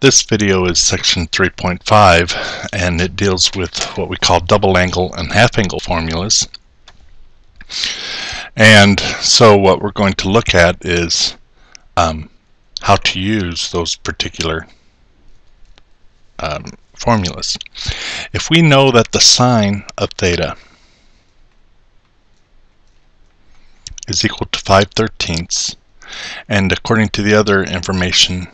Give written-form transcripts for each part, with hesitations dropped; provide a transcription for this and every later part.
This video is section 3.5 and it deals with what we call double angle and half angle formulas. And so what we're going to look at is how to use those particular formulas. If we know that the sine of theta is equal to 5/13, and according to the other information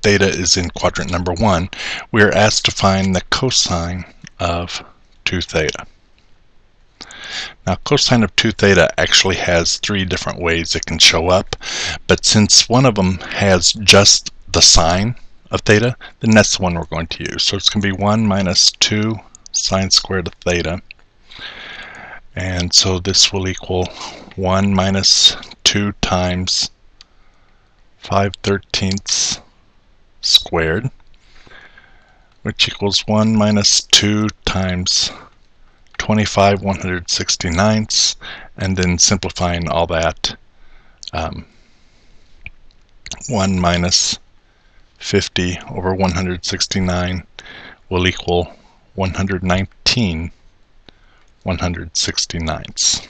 theta is in quadrant number 1, we are asked to find the cosine of 2 theta. Now cosine of 2 theta actually has 3 different ways it can show up, but since one of them has just the sine of theta, then that's the one we're going to use. So it's going to be 1 minus 2 sine squared of theta, and so this will equal 1 minus 2 times 5/13 squared, which equals 1 minus 2 times 25/169, and then simplifying all that, 1 minus 50 over 169 will equal 119/169.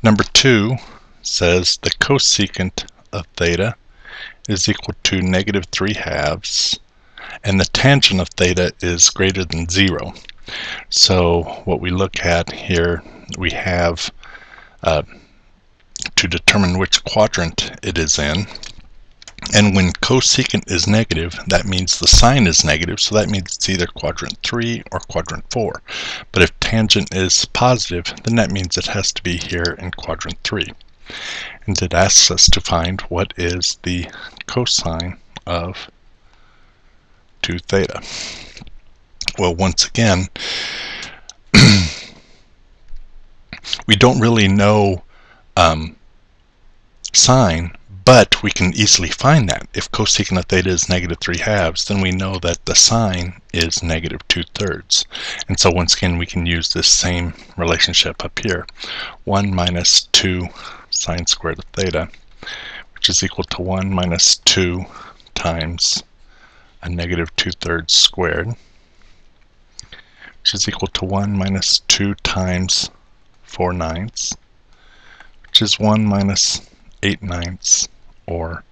Number 2 says the cosecant of theta is equal to -3/2, and the tangent of theta is greater than 0. So what we look at here, we have to determine which quadrant it is in, and when cosecant is negative, that means the sine is negative, so that means it's either quadrant 3 or quadrant 4. But if tangent is positive, then that means it has to be here in quadrant 3. And it asks us to find what is the cosine of 2 theta. Well, once again, we don't really know sine, but we can easily find that. If cosecant of theta is -3/2, then we know that the sine is -2/3. And so once again, we can use this same relationship up here. 1 minus 2 sine squared of theta, which is equal to 1 minus 2 times a -2/3 squared, which is equal to 1 minus 2 times 4/9, which is 1 minus 8/9, or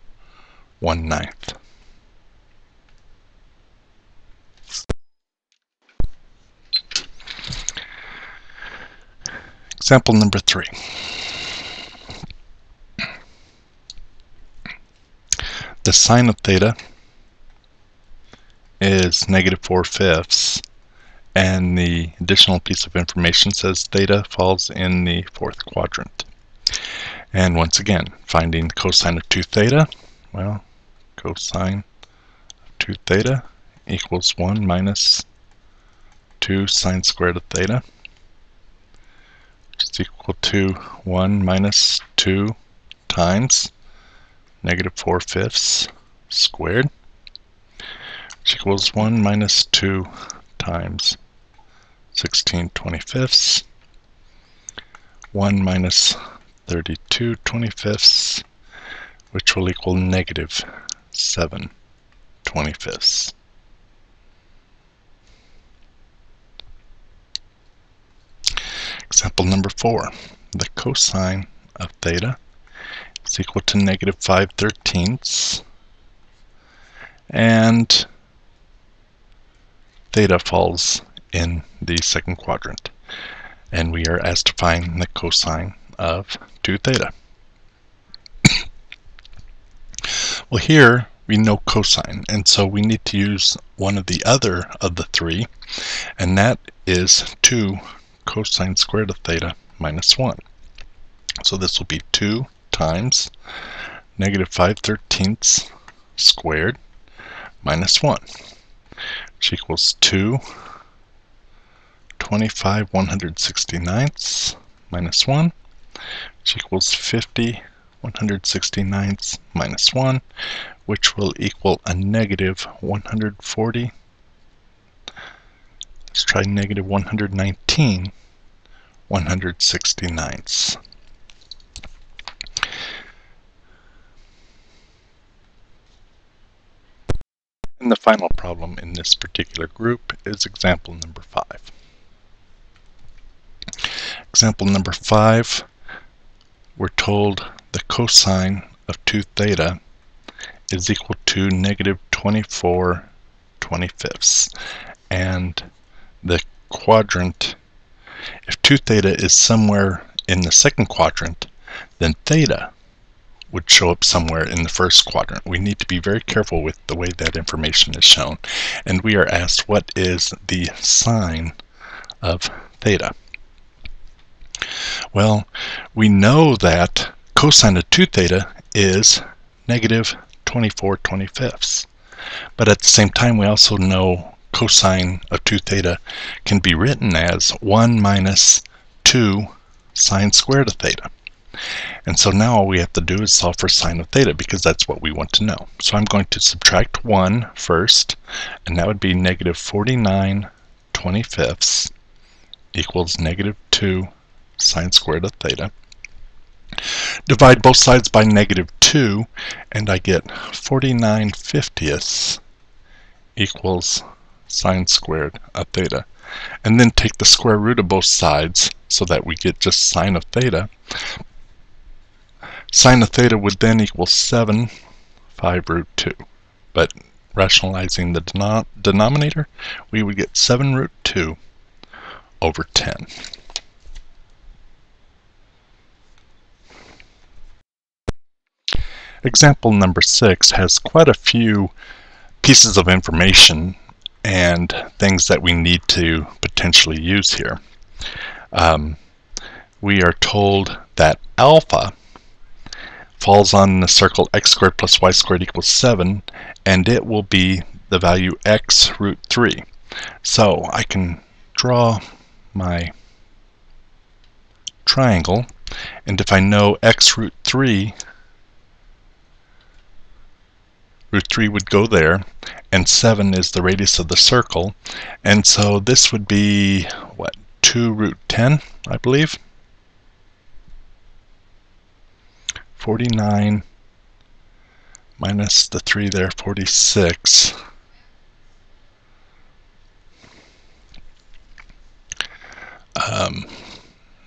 1/9. Example number 3. The sine of theta is -4/5, and the additional piece of information says theta falls in the 4th quadrant. And once again, finding cosine of 2 theta, well, cosine of 2 theta equals 1 minus 2 sine squared of theta, which is equal to 1 minus 2 times -4/5 squared, which equals 1 minus 2 times 16/25, 1 minus 32/25, which will equal -7/25. Example number 4. The cosine of theta is equal to -5/13, and theta falls in the 2nd quadrant, and we are asked to find the cosine of 2 theta. Well, here we know cosine, and so we need to use one of the other of the 3, and that is 2 cosine squared of theta minus 1. So this will be 2 times -5/13 squared minus 1, which equals 2 25/169 minus 1, which equals 50/169 minus 1, which will equal a -140. Let's try -119/169. the final problem in this particular group is example number 5. Example number 5, we're told the cosine of 2 theta is equal to negative 24/25. And the quadrant, if 2 theta is somewhere in the second quadrant, then theta would show up somewhere in the first quadrant. We need to be very careful with the way that information is shown. And we are asked, what is the sine of theta? Well, we know that cosine of 2 theta is negative 24/25. But at the same time, we also know cosine of 2 theta can be written as 1 minus 2 sine squared of theta. And so now all we have to do is solve for sine of theta, because that's what we want to know. So I'm going to subtract 1 first, and that would be negative 49/25 equals negative 2 sine squared of theta. Divide both sides by negative 2, and I get 49/50 equals sine squared of theta. And then take the square root of both sides so that we get just sine of theta. Sine of theta would then equal 7/5√2. But rationalizing the denominator, we would get 7√2 over 10. Example number 6 has quite a few pieces of information and things that we need to potentially use here. We are told that alpha falls on the circle x squared plus y squared equals 7, and it will be the value x√3. So I can draw my triangle, and if I know x√3, √3 would go there, and 7 is the radius of the circle, and so this would be, what, 2√10, I believe? 49 minus the 3 there, 46.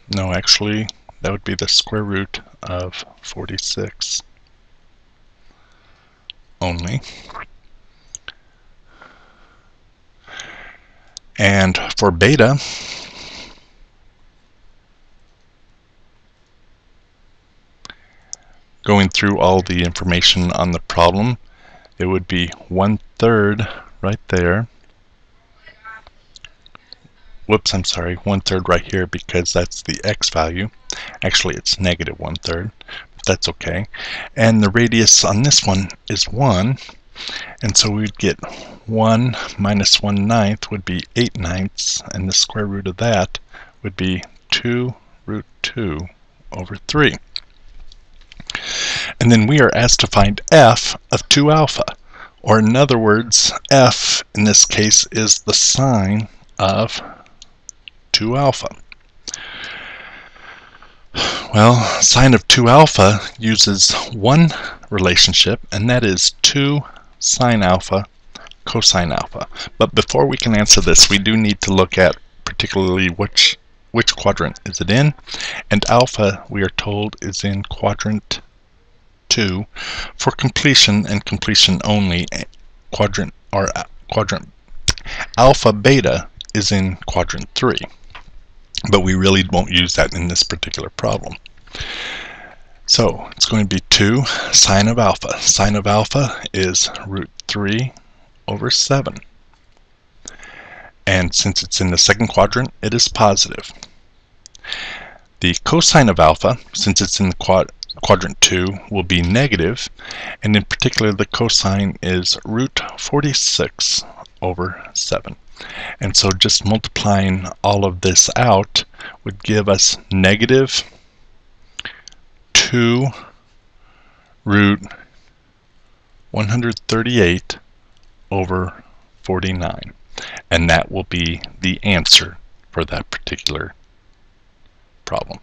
No, actually, that would be the square root of 46 only. And for beta, going through all the information on the problem, it would be 1/3 right there. Whoops, I'm sorry, 1/3 right here, because that's the x value. Actually, it's negative 1/3, but that's okay. And the radius on this one is 1, and so we'd get 1 minus 1/9 would be 8/9, and the square root of that would be 2√2 over 3. And then we are asked to find f of 2 alpha, or in other words, f in this case is the sine of 2 alpha. Well, sine of 2 alpha uses one relationship, and that is 2 sine alpha cosine alpha. But before we can answer this, we do need to look at particularly which quadrant is it in, and alpha, we are told, is in quadrant 2 for completion, and completion only. Quadrant alpha beta is in quadrant 3, but we really won't use that in this particular problem. So it's going to be 2 sine of alpha. Sine of alpha is √3 over 7. And since it's in the second quadrant, it is positive. The cosine of alpha, since it's in the quadrant 2, will be negative, and in particular the cosine is √46 over 7. And so just multiplying all of this out would give us negative 2 root 138 over 49. And that will be the answer for that particular problem.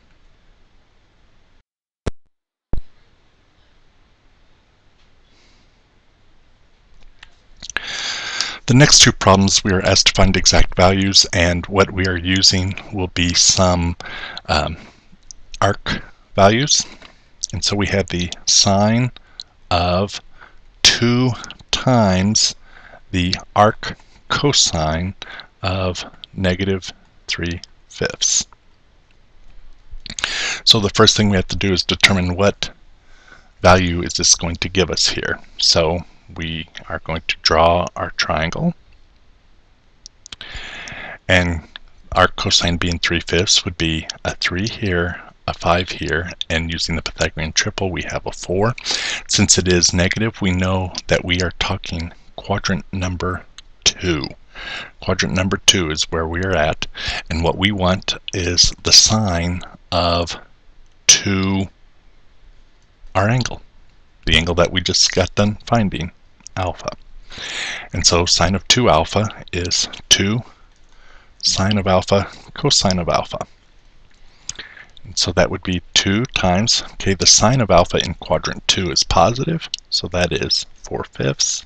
The next two problems we are asked to find exact values, and what we are using will be some arc values. And so we have the sine of 2 times the arc cosine of -3/5. So the first thing we have to do is determine what value is this going to give us here. So we are going to draw our triangle, and our cosine being 3/5 would be a 3 here, a 5 here, and using the Pythagorean triple we have a 4. Since it is negative, we know that we are talking quadrant number 2. Quadrant number 2 is where we are at, and what we want is the sine of 2 our angle, the angle that we just got done finding, alpha. And so sine of 2 alpha is 2 sine of alpha cosine of alpha. And so that would be 2 times, okay, the sine of alpha in quadrant 2 is positive, so that is 4/5.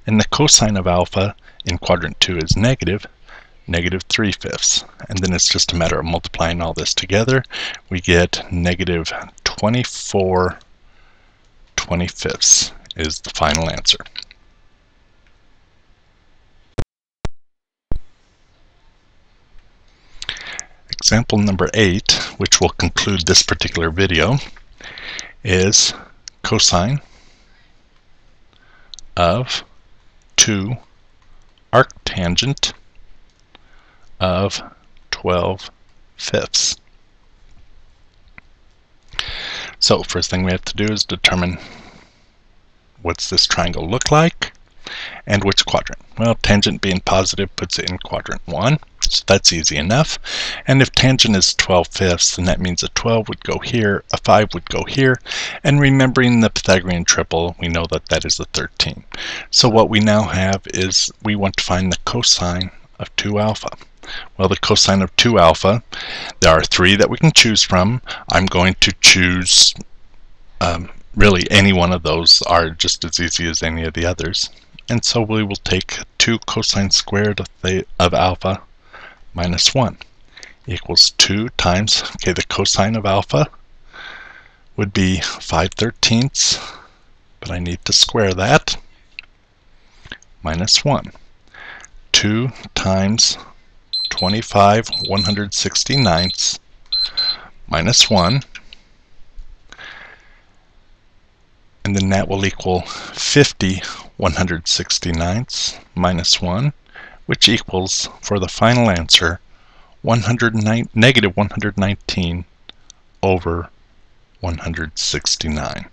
And the cosine of alpha in quadrant 2 is negative, -3/5. And then it's just a matter of multiplying all this together. We get -24/25 is the final answer. Example number 8, which will conclude this particular video, is cosine of 2 arctangent of 12/5. So first thing we have to do is determine what's this triangle look like and which quadrant. Well, tangent being positive puts it in quadrant 1, so that's easy enough. And if tangent is 12/5, then that means a 12 would go here, a 5 would go here, and remembering the Pythagorean triple, we know that that is a 13. So what we now have is we want to find the cosine of 2 alpha. Well, the cosine of 2 alpha, there are 3 that we can choose from. I'm going to choose really any one of those are just as easy as any of the others. And so we will take 2 cosine squared of alpha minus 1 equals 2 times, okay, the cosine of alpha would be 5/13, but I need to square that, minus 1. 2 times 25/169 minus 1, and then that will equal 50/169 minus 1, which equals, for the final answer, -119/169.